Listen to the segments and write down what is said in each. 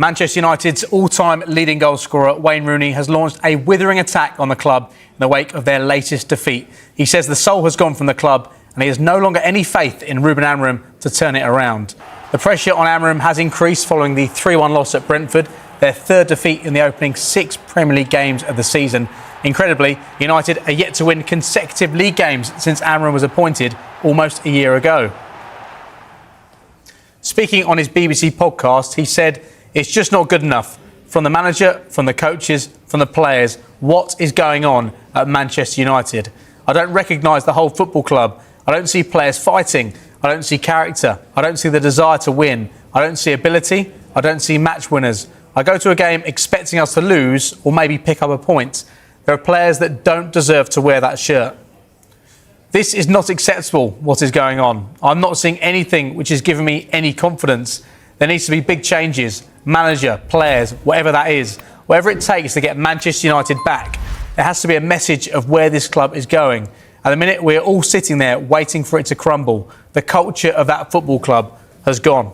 Manchester United's all-time leading goal scorer, Wayne Rooney, has launched a withering attack on the club in the wake of their latest defeat. He says the soul has gone from the club and he has no longer any faith in Ruben Amorim to turn it around. The pressure on Amorim has increased following the 3-1 loss at Brentford, their third defeat in the opening 6 Premier League games of the season. Incredibly, United are yet to win consecutive league games since Amorim was appointed almost a year ago. Speaking on his BBC podcast, he said, "It's just not good enough. From the manager, from the coaches, from the players, what is going on at Manchester United? I don't recognise the whole football club. I don't see players fighting. I don't see character. I don't see the desire to win. I don't see ability. I don't see match winners. I go to a game expecting us to lose or maybe pick up a point. There are players that don't deserve to wear that shirt. This is not acceptable, what is going on. I'm not seeing anything which is giving me any confidence. There needs to be big changes. Manager, players, whatever that is. Whatever it takes to get Manchester United back. There has to be a message of where this club is going. At the minute, we're all sitting there waiting for it to crumble. The culture of that football club has gone.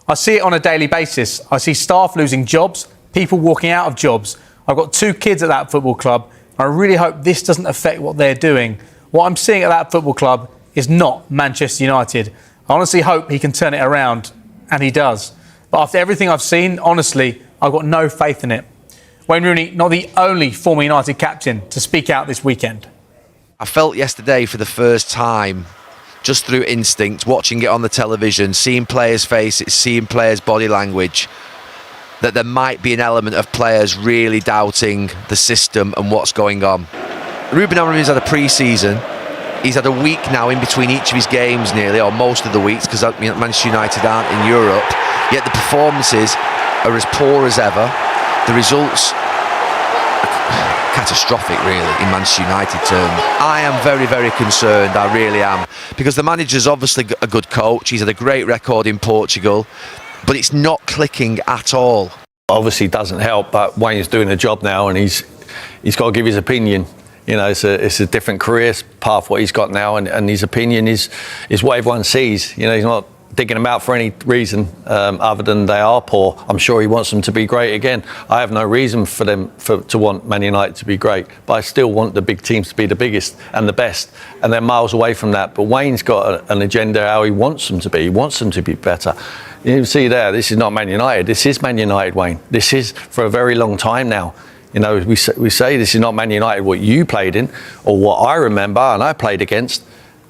I see it on a daily basis. I see staff losing jobs, people walking out of jobs. I've got 2 kids at that football club. I really hope this doesn't affect what they're doing. What I'm seeing at that football club is not Manchester United. I honestly hope he can turn it around, and he does. But after everything I've seen, honestly, I've got no faith in it." Wayne Rooney, not the only former United captain to speak out this weekend. I felt yesterday for the first time, just through instinct, watching it on the television, seeing players' faces, seeing players' body language, that there might be an element of players really doubting the system and what's going on. Ruben Amorim's had a pre-season. He's had a week now in between each of his games nearly, or most of the weeks, because Manchester United aren't in Europe. Yet the performances are as poor as ever. The results catastrophic, really, in Manchester United terms. I am very, very concerned, I really am, because the manager's obviously a good coach. He's had a great record in Portugal, but it's not clicking at all. Obviously doesn't help, but Wayne's doing a job now and he's got to give his opinion. You know, it's a different career path what he's got now, and his opinion is what everyone sees. You know, he's not digging them out for any reason other than they are poor. I'm sure he wants them to be great again. I have no reason for them to want Man United to be great, but I still want the big teams to be the biggest and the best, and they're miles away from that. But Wayne's got an agenda how he wants them to be. He wants them to be better. You see there, this is not Man United. This is Man United, Wayne. This is for a very long time now. You know, we say this is not Man United what you played in or what I remember and I played against.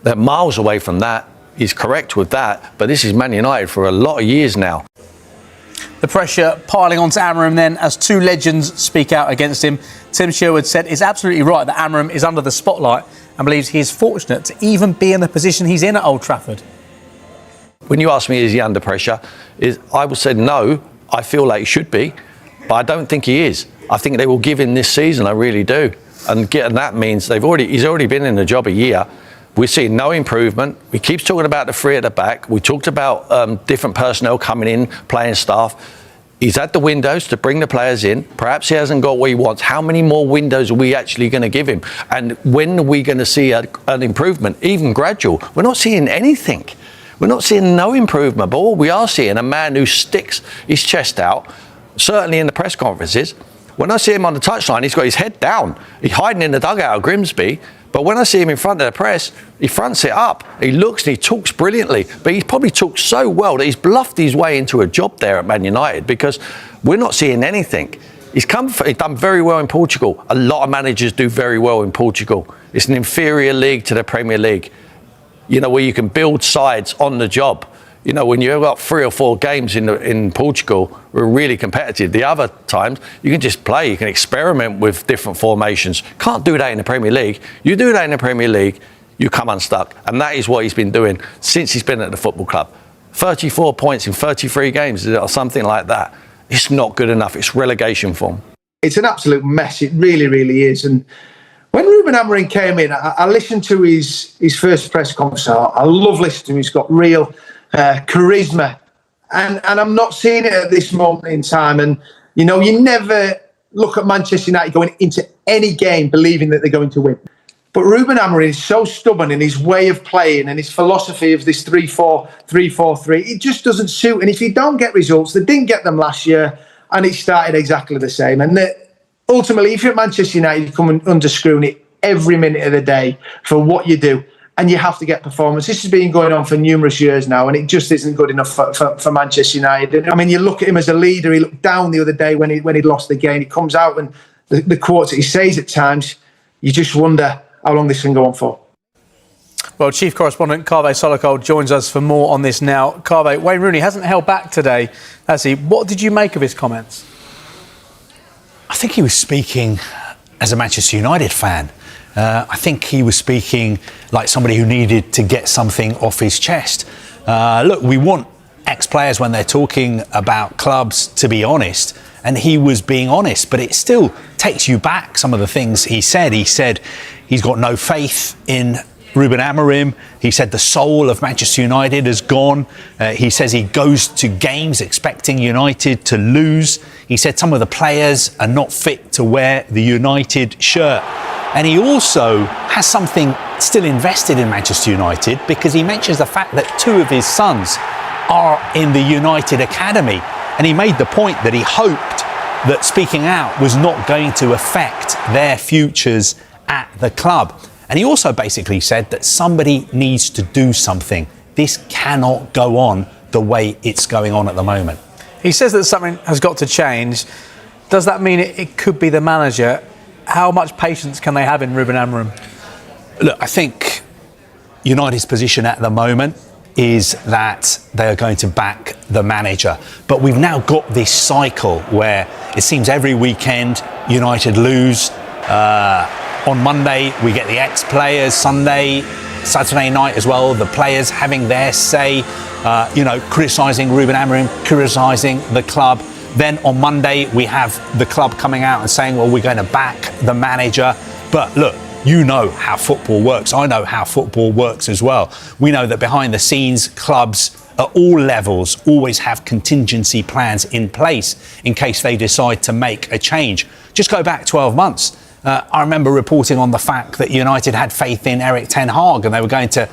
They're miles away from that. He's correct with that, but this is Man United for a lot of years now. The pressure piling onto Amorim then as 2 legends speak out against him. Tim Sherwood said it's absolutely right that Amorim is under the spotlight and believes he is fortunate to even be in the position he's in at Old Trafford. When you ask me, is he under pressure? I would say no, I feel like he should be, but I don't think he is. I think they will give him this season, I really do. And that means he's already been in the job a year. We're seeing no improvement. We keep talking about the 3 at the back. We talked about different personnel coming in, playing staff. He's had the windows to bring the players in. Perhaps he hasn't got what he wants. How many more windows are we actually going to give him? And when are we going to see an improvement, even gradual? We're not seeing anything. We're not seeing no improvement. But all we are seeing, a man who sticks his chest out, certainly in the press conferences. When I see him on the touchline, he's got his head down. He's hiding in the dugout at Grimsby. But when I see him in front of the press, he fronts it up. He looks and he talks brilliantly. But he's probably talked so well that he's bluffed his way into a job there at Man United, because we're not seeing anything. He's done very well in Portugal. A lot of managers do very well in Portugal. It's an inferior league to the Premier League, you know, where you can build sides on the job. You know, when you've got 3 or 4 games in Portugal, we're really competitive. The other times, you can just play. You can experiment with different formations. Can't do that in the Premier League. You do that in the Premier League, you come unstuck. And that is what he's been doing since he's been at the football club. 34 points in 33 games or something like that. It's not good enough. It's relegation form. It's an absolute mess. It really, really is. And when Ruben Amorim came in, I listened to his first press conference. I love listening to him. He's got real charisma, and I'm not seeing it at this moment in time. And you know, you never look at Manchester United going into any game believing that they're going to win. But Ruben Amorim is so stubborn in his way of playing and his philosophy of this 3-4-3. It just doesn't suit. And if you don't get results, they didn't get them last year, and it started exactly the same. And ultimately, if you're at Manchester United, you come under scrutiny every minute of the day for what you do, and you have to get performance. This has been going on for numerous years now, and it just isn't good enough for Manchester United. I mean, you look at him as a leader. He looked down the other day when he'd lost the game. He comes out and the quotes that he says at times, you just wonder how long this can go on for. Well, Chief Correspondent Carragher Outraged joins us for more on this now. Carragher, Wayne Rooney hasn't held back today, has he? What did you make of his comments? I think he was speaking as a Manchester United fan. I think he was speaking like somebody who needed to get something off his chest. Look, we want ex-players when they're talking about clubs to be honest, and he was being honest, but it still takes you back some of the things he said. He said he's got no faith in Ruben Amorim. He said the soul of Manchester United has gone. He says he goes to games expecting United to lose. He said some of the players are not fit to wear the United shirt. And he also has something still invested in Manchester United, because he mentions the fact that 2 of his sons are in the United Academy. And he made the point that he hoped that speaking out was not going to affect their futures at the club. And he also basically said that somebody needs to do something. This cannot go on the way it's going on at the moment. He says that something has got to change. Does that mean it could be the manager? How much patience can they have in Ruben Amorim? Look, I think United's position at the moment is that they are going to back the manager. But we've now got this cycle where it seems every weekend United lose. On Monday, we get the ex-players. Saturday night as well, the players having their say, criticising Ruben Amorim, criticising the club. Then on Monday, we have the club coming out and saying, well, we're going to back the manager. But look, you know how football works. I know how football works as well. We know that behind the scenes, clubs at all levels always have contingency plans in place in case they decide to make a change. Just go back 12 months. I remember reporting on the fact that United had faith in Erik ten Hag and they were going to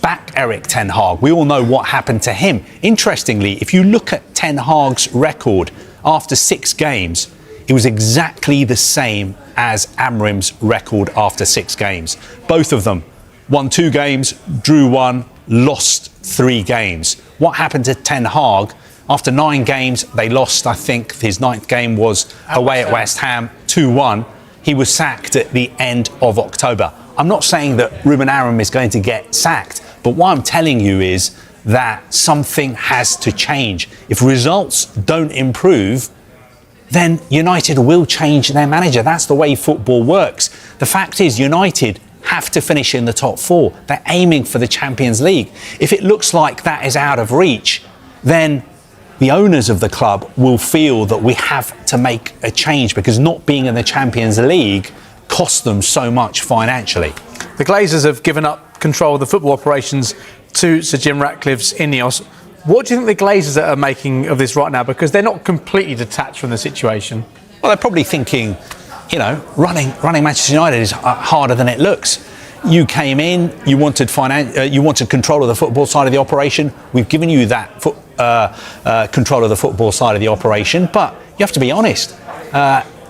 back Erik ten Hag. We all know what happened to him. Interestingly, if you look at ten Hag's record after 6 games, it was exactly the same as Amorim's record after 6 games. Both of them won 2 games, drew 1, lost 3 games. What happened to ten Hag? After 9 games, they lost, I think his 9th game was away at West Ham, 2-1. He was sacked at the end of October. I'm not saying that Ruben Amorim is going to get sacked, but what I'm telling you is that something has to change. If results don't improve, then United will change their manager. That's the way football works. The fact is, United have to finish in the top 4. They're aiming for the Champions League. If it looks like that is out of reach, then the owners of the club will feel that we have to make a change, because not being in the Champions League costs them so much financially. The Glazers have given up control of the football operations to Sir Jim Ratcliffe's Ineos. What do you think the Glazers are making of this right now? Because they're not completely detached from the situation. Well, they're probably thinking, running Manchester United is harder than it looks. You came in, you wanted control of the football side of the operation. We've given you that control of the football side of the operation, but you have to be honest.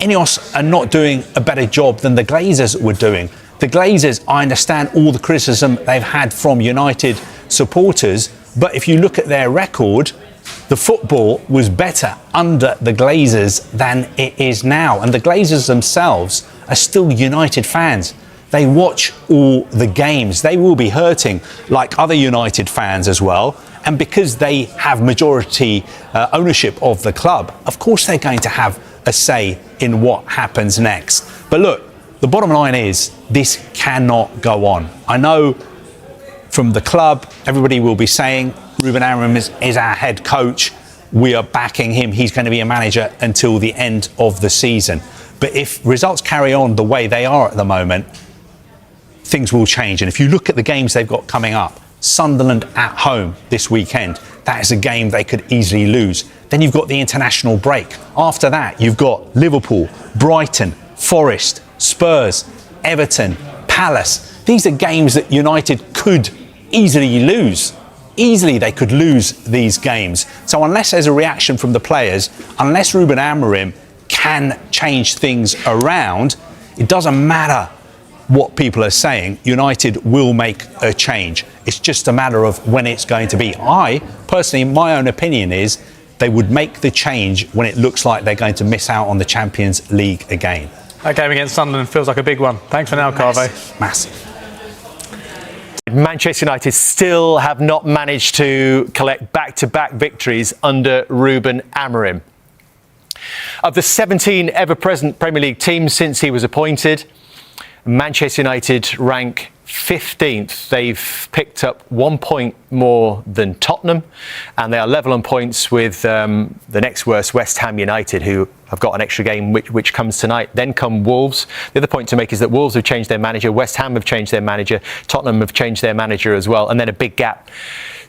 Ineos are not doing a better job than the Glazers were doing. The Glazers, I understand all the criticism they've had from United supporters, but if you look at their record, the football was better under the Glazers than it is now. And the Glazers themselves are still United fans. They watch all the games. They will be hurting like other United fans as well. And because they have majority ownership of the club, of course they're going to have a say in what happens next. But look, the bottom line is this cannot go on. I know from the club, everybody will be saying Ruben Amorim is our head coach. We are backing him. He's going to be a manager until the end of the season. But if results carry on the way they are at the moment, things will change. And if you look at the games they've got coming up, Sunderland at home this weekend, that is a game they could easily lose. Then you've got the international break. After that, you've got Liverpool, Brighton, Forest, Spurs, Everton, Palace. These are games that United could easily lose. Easily they could lose these games. So unless there's a reaction from the players, unless Ruben Amorim can change things around, it doesn't matter what people are saying, United will make a change. It's just a matter of when it's going to be. I, personally, my own opinion is they would make the change when it looks like they're going to miss out on the Champions League again. That game against Sunderland feels like a big one. Thanks for now, Carve. Massive. Manchester United still have not managed to collect back-to-back victories under Ruben Amorim. Of the 17 ever-present Premier League teams since he was appointed, Manchester United rank 15th. They've picked up 1 point more than Tottenham, and they are level on points with the next worst, West Ham United, who have got an extra game which comes tonight. Then come Wolves. The other point to make is that Wolves have changed their manager, West Ham have changed their manager, Tottenham have changed their manager as well, and then a big gap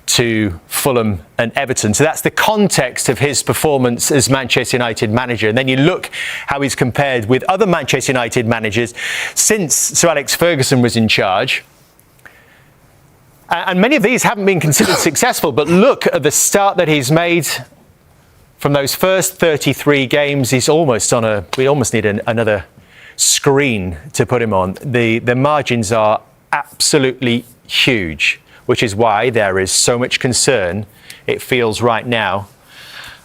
to Fulham and Everton. So that's the context of his performance as Manchester United manager. And then you look how he's compared with other Manchester United managers since Sir Alex Ferguson was in charge. And many of these haven't been considered successful, but look at the start that he's made from those first 33 games. He's almost on we almost need another screen to put him on. The margins are absolutely huge, which is why there is so much concern, it feels right now,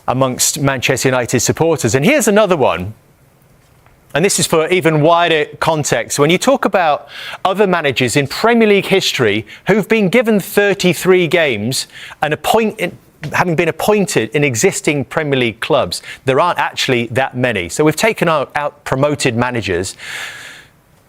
amongst Manchester United supporters. And here's another one, and this is for even wider context. When you talk about other managers in Premier League history who've been given 33 games and having been appointed in existing Premier League clubs, there aren't actually that many. So we've taken out promoted managers.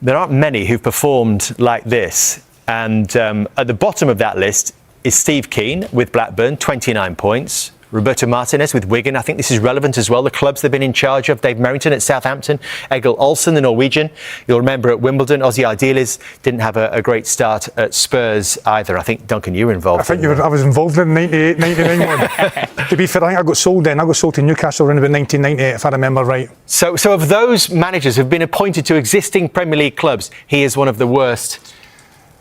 There aren't many who've performed like this. And at the bottom of that list is Steve Keane with Blackburn, 29 points. Roberto Martinez with Wigan. I think this is relevant as well. The clubs they've been in charge of. Dave Merrington at Southampton. Egil Olsen, the Norwegian. You'll remember at Wimbledon. Ozzy Ardiles didn't have a great start at Spurs either. I think, Duncan, you were involved. I was involved in the 98, 99 one. To be fair, I think I got sold then. I got sold to Newcastle around about 1998, if I remember right. So of those managers who've been appointed to existing Premier League clubs, he is one of the worst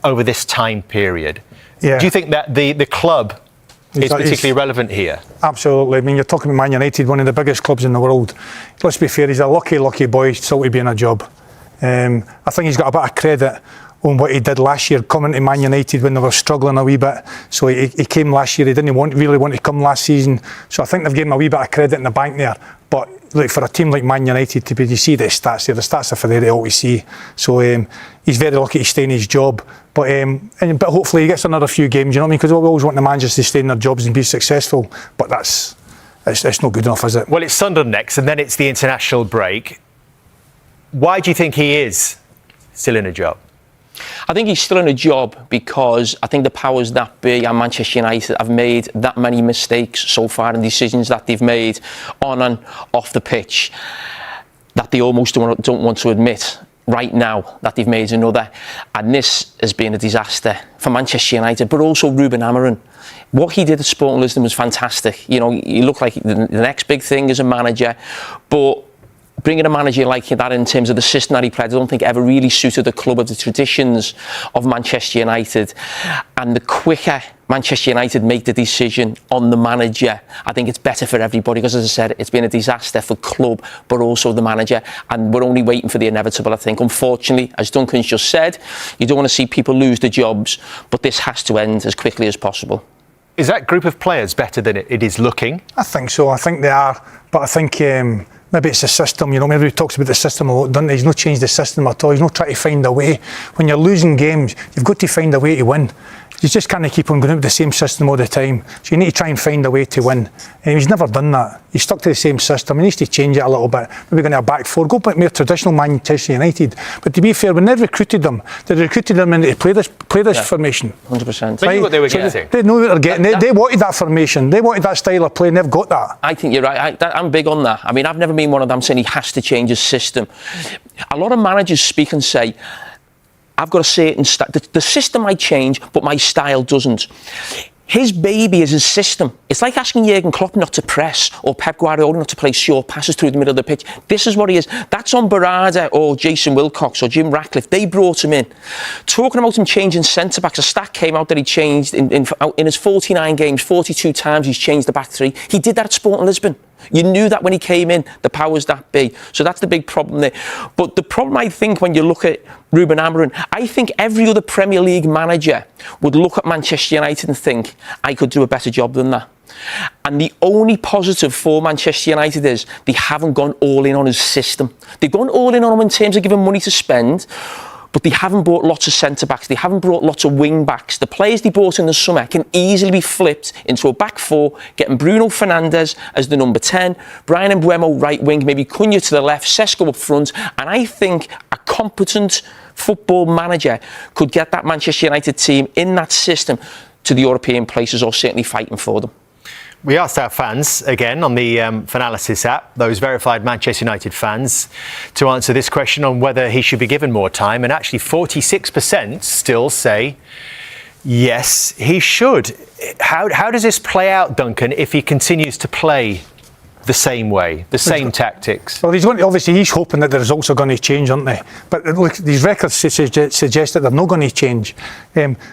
over this time period. Yeah. Do you think that the club is particularly relevant here? Absolutely. I mean, you're talking about Man United, one of the biggest clubs in the world. Let's be fair, he's a lucky boy still to be in a job. I think he's got a bit of credit on what he did last year, coming to Man United when they were struggling a wee bit. So he came last year. He didn't really want to come last season. So I think they've given him a wee bit of credit in the bank there. But look, for a team like Man United to be, you see the stats there. The stats are for there to always see. So he's very lucky to stay in his job. But hopefully he gets another few games. You know what I mean? Because we always want the managers to stay in their jobs and be successful. But it's not good enough, is it? Well, it's Sunderland next, and then it's the international break. Why do you think he is still in a job? I think he's still in a job because I think the powers that be and Manchester United have made that many mistakes so far in decisions that they've made on and off the pitch that they almost don't want to admit right now that they've made another. And this has been a disaster for Manchester United, but also Ruben Amorim. What he did at Sporting Lisbon was fantastic. You know, he looked like the next big thing as a manager, but bringing a manager like that in terms of the system that he played, I don't think ever really suited the club of the traditions of Manchester United. And the quicker Manchester United make the decision on the manager, I think it's better for everybody, because as I said, it's been a disaster for club, but also the manager. And we're only waiting for the inevitable, I think. Unfortunately, as Duncan's just said, you don't want to see people lose their jobs, but this has to end as quickly as possible. Is that group of players better than it is looking? I think so. I think they are. But I think maybe it's the system. You know, everybody talks about the system a lot, doesn't he? He's not changed the system at all. He's not trying to find a way. When you're losing games, you've got to find a way to win. You just can't keep on going with the same system all the time. So you need to try and find a way to win. And he's never done that. He's stuck to the same system. He needs to change it a little bit. Maybe going to a back four, go back more traditional Manchester United. But to be fair, when they recruited them into play this formation. 100%. They knew what they were getting. They knew what they're getting. They wanted that formation. They wanted that style of play, and they've got that. I think you're right. I'm big on that. I mean, I've never been one of them saying he has to change his system. A lot of managers speak and say, I've got a certain the system might change, but my style doesn't. His baby is his system. It's like asking Jurgen Klopp not to press or Pep Guardiola not to play short passes through the middle of the pitch. This is what he is. That's on Barada or Jason Wilcox or Jim Ratcliffe. They brought him in. Talking about him changing centre-backs, a stat came out that he changed in his 49 games, 42 times he's changed the back three. He did that at Sporting Lisbon. You knew that when he came in, the powers that be. So that's the big problem there. But the problem, I think, when you look at Ruben Amorim, I think every other Premier League manager would look at Manchester United and think, I could do a better job than that. And the only positive for Manchester United is they haven't gone all in on his system. They've gone all in on him in terms of giving money to spend, but they haven't bought lots of centre-backs. They haven't brought lots of wing-backs. The players they bought in the summer can easily be flipped into a back four, getting Bruno Fernandes as the number 10, Brian Mbeumo right wing, maybe Cunha to the left, Sesko up front. And I think a competent football manager could get that Manchester United team in that system to the European places, or certainly fighting for them. We asked our fans, again, on the Analyses app, those verified Manchester United fans, to answer this question on whether he should be given more time. And actually 46% still say, yes, he should. How does this play out, Duncan, if he continues to play the same way, the same tactics? Well, he's hoping that the results are going to change, aren't they? But look, these records suggest that they're not going to change.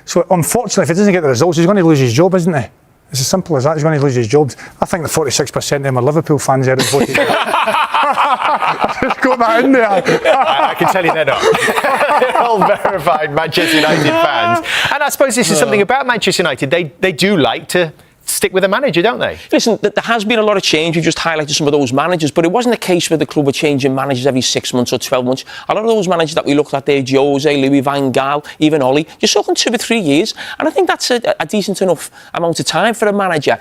So unfortunately, if he doesn't get the results, he's going to lose his job, isn't he? It's as simple as that. He's going to lose his job. I think the 46% of them are Liverpool fans there that voted. I just got that in there. I can tell you they're not. They're all verified Manchester United fans. And I suppose this is something about Manchester United. They do like to stick with a manager, don't they? Listen, there has been a lot of change. We've just highlighted some of those managers, but it wasn't a case where the club were changing managers every 6 months or 12 months. A lot of those managers that we looked at there, Jose, Louis van Gaal, even Ollie, you're talking 2 or 3 years, and I think that's a decent enough amount of time for a manager.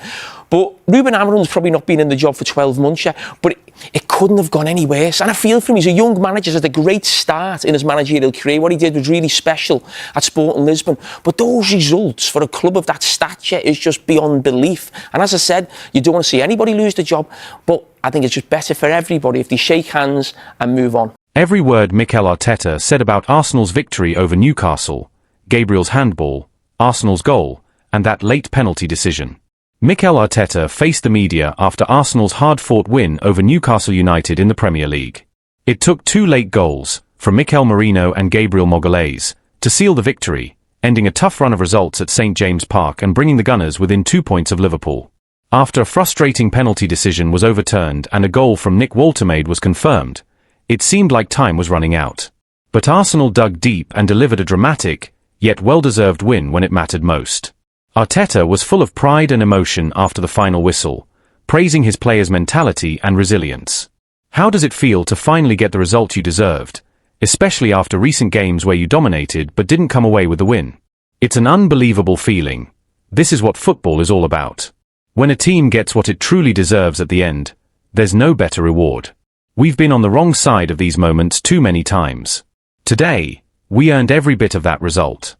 But Ruben Amorim's probably not been in the job for 12 months yet, but it couldn't have gone any worse. And I feel for him, he's a young manager, he's had a great start in his managerial career. What he did was really special at Sporting Lisbon. But those results for a club of that stature is just beyond belief. And as I said, you don't want to see anybody lose the job, but I think it's just better for everybody if they shake hands and move on. Every word Mikel Arteta said about Arsenal's victory over Newcastle, Gabriel's handball, Arsenal's goal, and that late penalty decision. Mikel Arteta faced the media after Arsenal's hard-fought win over Newcastle United in the Premier League. It took 2 late goals, from Mikel Merino and Gabriel Magalhaes, to seal the victory, ending a tough run of results at St James Park and bringing the Gunners within 2 points of Liverpool. After a frustrating penalty decision was overturned and a goal from Nick Woltemade was confirmed, it seemed like time was running out. But Arsenal dug deep and delivered a dramatic, yet well-deserved win when it mattered most. Arteta was full of pride and emotion after the final whistle, praising his players' mentality and resilience. How does it feel to finally get the result you deserved, especially after recent games where you dominated but didn't come away with the win? It's an unbelievable feeling. This is what football is all about. When a team gets what it truly deserves at the end, there's no better reward. We've been on the wrong side of these moments too many times. Today, we earned every bit of that result.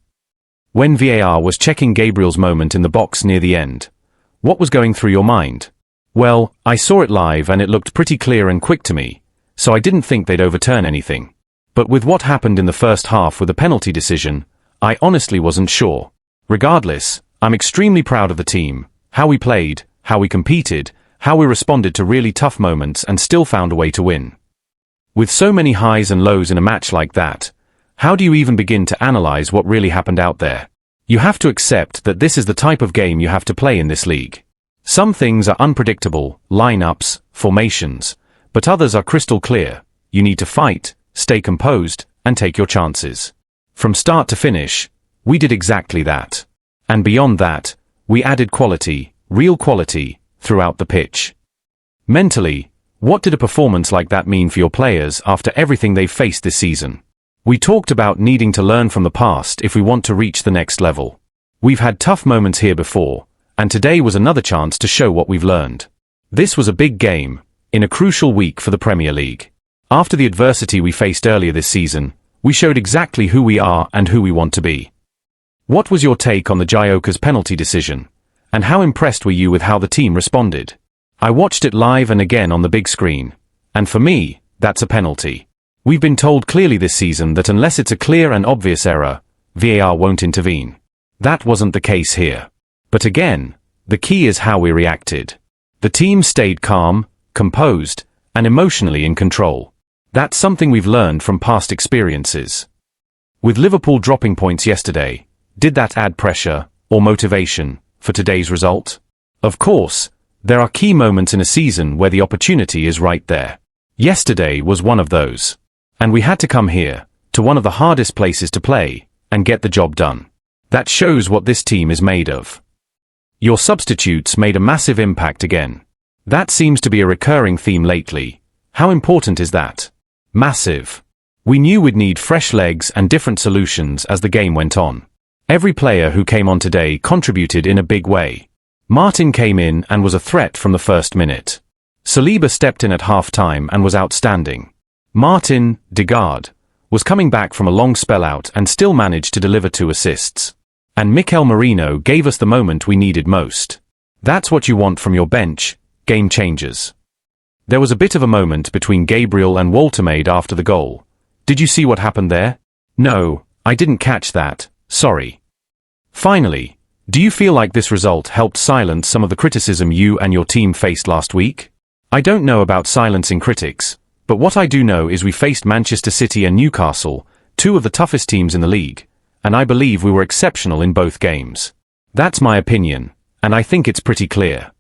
When VAR was checking Gabriel's moment in the box near the end, what was going through your mind? Well, I saw it live and it looked pretty clear and quick to me, so I didn't think they'd overturn anything. But with what happened in the first half with the penalty decision, I honestly wasn't sure. Regardless, I'm extremely proud of the team, how we played, how we competed, how we responded to really tough moments and still found a way to win. With so many highs and lows in a match like that, how do you even begin to analyze what really happened out there? You have to accept that this is the type of game you have to play in this league. Some things are unpredictable, lineups, formations, but others are crystal clear. You need to fight, stay composed, and take your chances. From start to finish, we did exactly that. And beyond that, we added quality, real quality, throughout the pitch. Mentally, what did a performance like that mean for your players after everything they've faced this season? We talked about needing to learn from the past if we want to reach the next level. We've had tough moments here before, and today was another chance to show what we've learned. This was a big game, in a crucial week for the Premier League. After the adversity we faced earlier this season, we showed exactly who we are and who we want to be. What was your take on the Gioca's penalty decision? And how impressed were you with how the team responded? I watched it live and again on the big screen, and for me, that's a penalty. We've been told clearly this season that unless it's a clear and obvious error, VAR won't intervene. That wasn't the case here. But again, the key is how we reacted. The team stayed calm, composed, and emotionally in control. That's something we've learned from past experiences. With Liverpool dropping points yesterday, did that add pressure or motivation for today's result? Of course, there are key moments in a season where the opportunity is right there. Yesterday was one of those. And we had to come here, to one of the hardest places to play, and get the job done. That shows what this team is made of. Your substitutes made a massive impact again. That seems to be a recurring theme lately. How important is that? Massive. We knew we'd need fresh legs and different solutions as the game went on. Every player who came on today contributed in a big way. Martin came in and was a threat from the first minute. Saliba stepped in at half-time and was outstanding. Martin, Degaard, was coming back from a long spell out and still managed to deliver 2 assists. And Mikel Merino gave us the moment we needed most. That's what you want from your bench, game changers. There was a bit of a moment between Gabriel and Waltermaid after the goal. Did you see what happened there? No, I didn't catch that, sorry. Finally, do you feel like this result helped silence some of the criticism you and your team faced last week? I don't know about silencing critics, but what I do know is we faced Manchester City and Newcastle, 2 of the toughest teams in the league, and I believe we were exceptional in both games. That's my opinion, and I think it's pretty clear.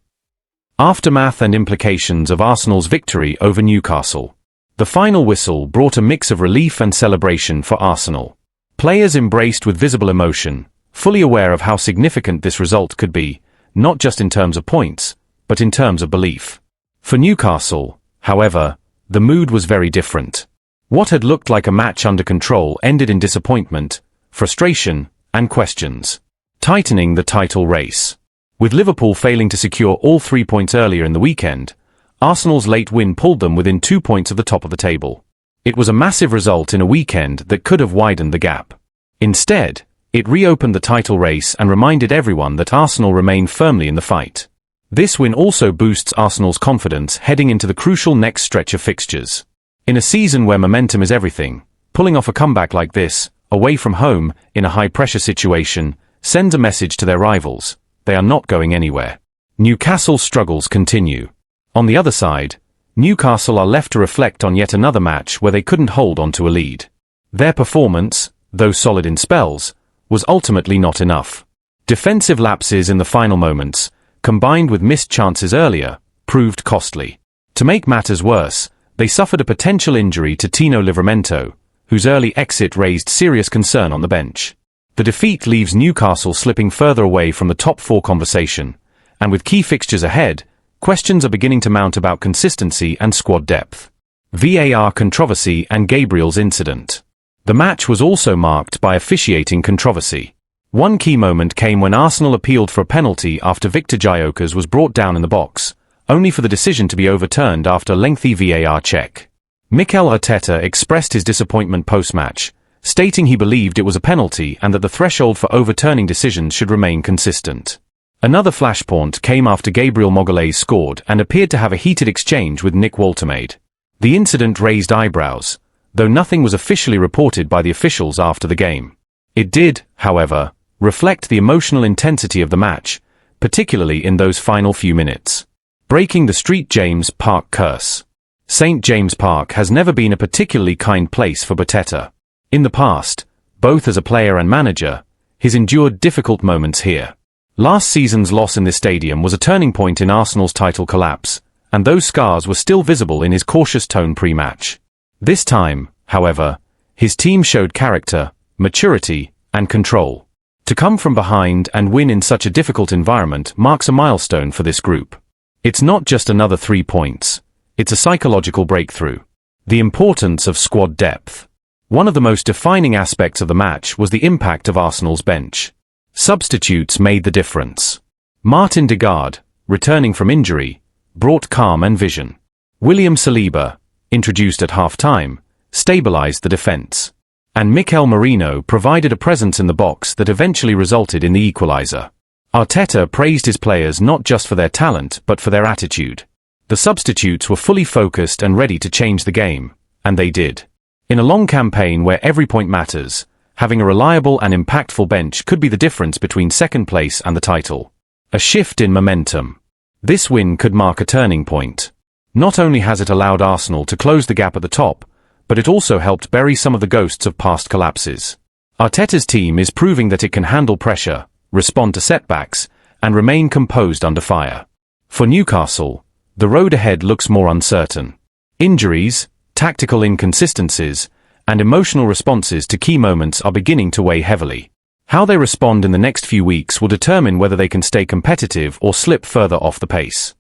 Aftermath and implications of Arsenal's victory over Newcastle. The final whistle brought a mix of relief and celebration for Arsenal. Players embraced with visible emotion, fully aware of how significant this result could be, not just in terms of points, but in terms of belief. For Newcastle, however, the mood was very different. What had looked like a match under control ended in disappointment, frustration, and questions, tightening the title race. With Liverpool failing to secure all 3 points earlier in the weekend, Arsenal's late win pulled them within 2 points of the top of the table. It was a massive result in a weekend that could have widened the gap. Instead, it reopened the title race and reminded everyone that Arsenal remain firmly in the fight. This win also boosts Arsenal's confidence heading into the crucial next stretch of fixtures. In a season where momentum is everything, pulling off a comeback like this, away from home, in a high-pressure situation, sends a message to their rivals. They are not going anywhere. Newcastle's struggles continue. On the other side, Newcastle are left to reflect on yet another match where they couldn't hold on to a lead. Their performance, though solid in spells, was ultimately not enough. Defensive lapses in the final moments, combined with missed chances earlier, proved costly. To make matters worse, they suffered a potential injury to Tino Livramento, whose early exit raised serious concern on the bench. The defeat leaves Newcastle slipping further away from the top 4 conversation, and with key fixtures ahead, questions are beginning to mount about consistency and squad depth. VAR controversy and Gabriel's incident. The match was also marked by officiating controversy. One key moment came when Arsenal appealed for a penalty after Victor Gyökeres was brought down in the box, only for the decision to be overturned after a lengthy VAR check. Mikel Arteta expressed his disappointment post-match, stating he believed it was a penalty and that the threshold for overturning decisions should remain consistent. Another flashpoint came after Gabriel Magalhaes scored and appeared to have a heated exchange with Nick Waltermaid. The incident raised eyebrows, though nothing was officially reported by the officials after the game. It did, however, reflect the emotional intensity of the match, particularly in those final few minutes. Breaking the St. James Park curse. St. James Park has never been a particularly kind place for Arteta. In the past, both as a player and manager, he's endured difficult moments here. Last season's loss in this stadium was a turning point in Arsenal's title collapse, and those scars were still visible in his cautious tone pre-match. This time, however, his team showed character, maturity, and control. To come from behind and win in such a difficult environment marks a milestone for this group. It's not just another 3 points, it's a psychological breakthrough. The importance of squad depth. One of the most defining aspects of the match was the impact of Arsenal's bench. Substitutes made the difference. Martin Degaard, returning from injury, brought calm and vision. William Saliba, introduced at half-time, stabilized the defense. And Mikel Merino provided a presence in the box that eventually resulted in the equalizer. Arteta praised his players not just for their talent but for their attitude. The substitutes were fully focused and ready to change the game, and they did. In a long campaign where every point matters, having a reliable and impactful bench could be the difference between second place and the title. A shift in momentum. This win could mark a turning point. Not only has it allowed Arsenal to close the gap at the top, but it also helped bury some of the ghosts of past collapses. Arteta's team is proving that it can handle pressure, respond to setbacks, and remain composed under fire. For Newcastle, the road ahead looks more uncertain. Injuries, tactical inconsistencies, and emotional responses to key moments are beginning to weigh heavily. How they respond in the next few weeks will determine whether they can stay competitive or slip further off the pace.